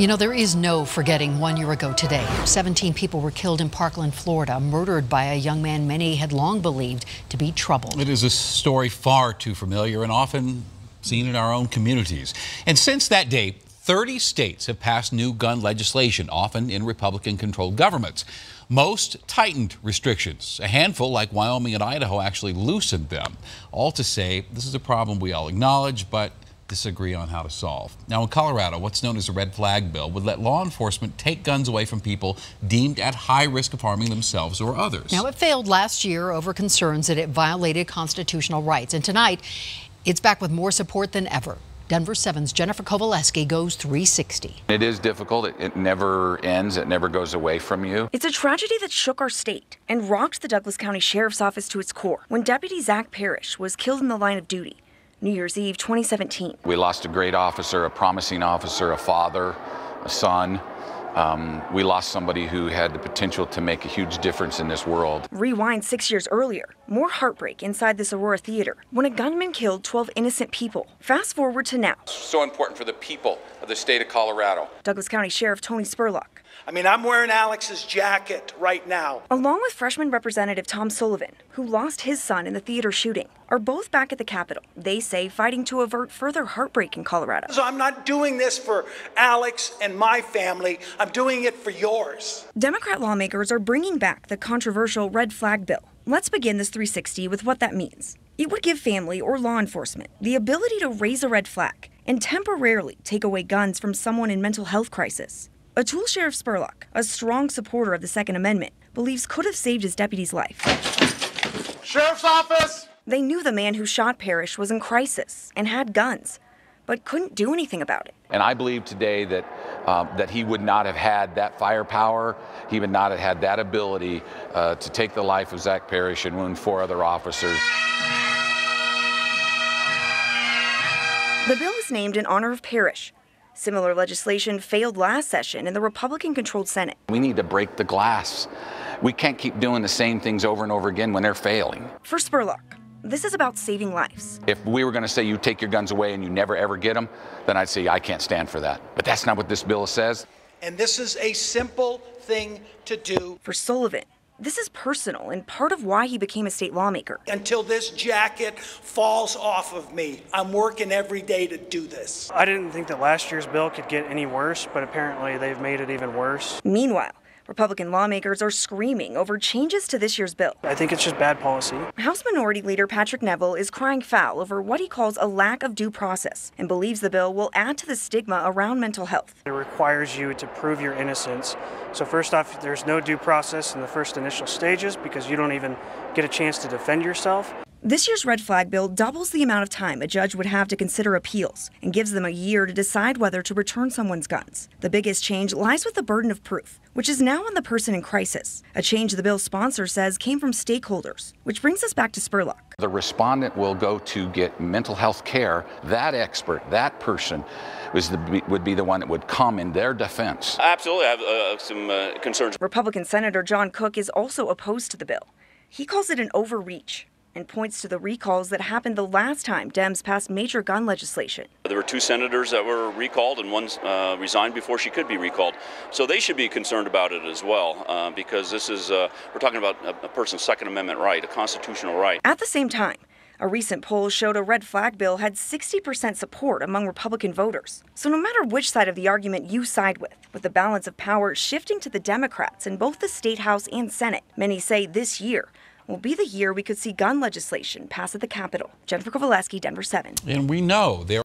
You know, there is no forgetting 1 year ago today. 17 people were killed in Parkland, Florida, murdered by a young man many had long believed to be troubled. It is a story far too familiar and often seen in our own communities. And since that day, 30 states have passed new gun legislation, often in Republican-controlled governments. Most tightened restrictions. A handful, like Wyoming and Idaho, actually loosened them. All to say, this is a problem we all acknowledge, but disagree on how to solve. Now in Colorado, what's known as a red flag bill would let law enforcement take guns away from people deemed at high risk of harming themselves or others. Now it failed last year over concerns that it violated constitutional rights. And tonight, it's back with more support than ever. Denver 7's Jennifer Kowaleski goes 360. It is difficult. It never ends. It never goes away from you. It's a tragedy that shook our state and rocked the Douglas County Sheriff's Office to its core when Deputy Zach Parrish was killed in the line of duty. New Year's Eve 2017. We lost a great officer, a promising officer, a father, a son. We lost somebody who had the potential to make a huge difference in this world. Rewind 6 years earlier, more heartbreak inside this Aurora theater when a gunman killed 12 innocent people. Fast forward to now. So important for the people of the state of Colorado. Douglas County Sheriff Tony Spurlock. I mean, I'm wearing Alex's jacket right now. Along with freshman Representative Tom Sullivan, who lost his son in the theater shooting, are both back at the Capitol. They say fighting to avert further heartbreak in Colorado. So I'm not doing this for Alex and my family. I'm doing it for yours. Democrat lawmakers are bringing back the controversial red flag bill. Let's begin this 360 with what that means. It would give family or law enforcement the ability to raise a red flag and temporarily take away guns from someone in mental health crisis. Atul Sheriff Spurlock, a strong supporter of the Second Amendment, believes could have saved his deputy's life. Sheriff's Office! They knew the man who shot Parrish was in crisis and had guns, but couldn't do anything about it. And I believe today that that he would not have had that firepower, he would not have had that ability to take the life of Zach Parrish and wound 4 other officers. The bill is named in honor of Parrish. Similar legislation failed last session in the Republican-controlled Senate. We need to break the glass. We can't keep doing the same things over and over again when they're failing. For Spurlock, this is about saving lives. If we were going to say you take your guns away and you never ever get them, then I'd say I can't stand for that. But that's not what this bill says. And this is a simple thing to do. For Sullivan, this is personal and part of why he became a state lawmaker. Until this jacket falls off of me, I'm working every day to do this. I didn't think that last year's bill could get any worse, but apparently they've made it even worse. Meanwhile, Republican lawmakers are screaming over changes to this year's bill. I think it's just bad policy. House Minority Leader Patrick Neville is crying foul over what he calls a lack of due process and believes the bill will add to the stigma around mental health. It requires you to prove your innocence. So first off, there's no due process in the first initial stages because you don't even get a chance to defend yourself. This year's red flag bill doubles the amount of time a judge would have to consider appeals and gives them a year to decide whether to return someone's guns. The biggest change lies with the burden of proof, which is now on the person in crisis. A change the bill's sponsor says came from stakeholders, which brings us back to Spurlock. The respondent will go to get mental health care. That expert, that person, would be the one that would come in their defense. Absolutely, I have some concerns. Republican Senator John Cook is also opposed to the bill. He calls it an overreach and points to the recalls that happened the last time Dems passed major gun legislation. There were 2 senators that were recalled and one resigned before she could be recalled. So they should be concerned about it as well because this is, we're talking about a person's Second Amendment right, a constitutional right. At the same time, a recent poll showed a red flag bill had 60% support among Republican voters. So no matter which side of the argument you side with the balance of power shifting to the Democrats in both the State House and Senate, many say this year will be the year we could see gun legislation pass at the Capitol. Jennifer Kowaleski, Denver 7. And we know there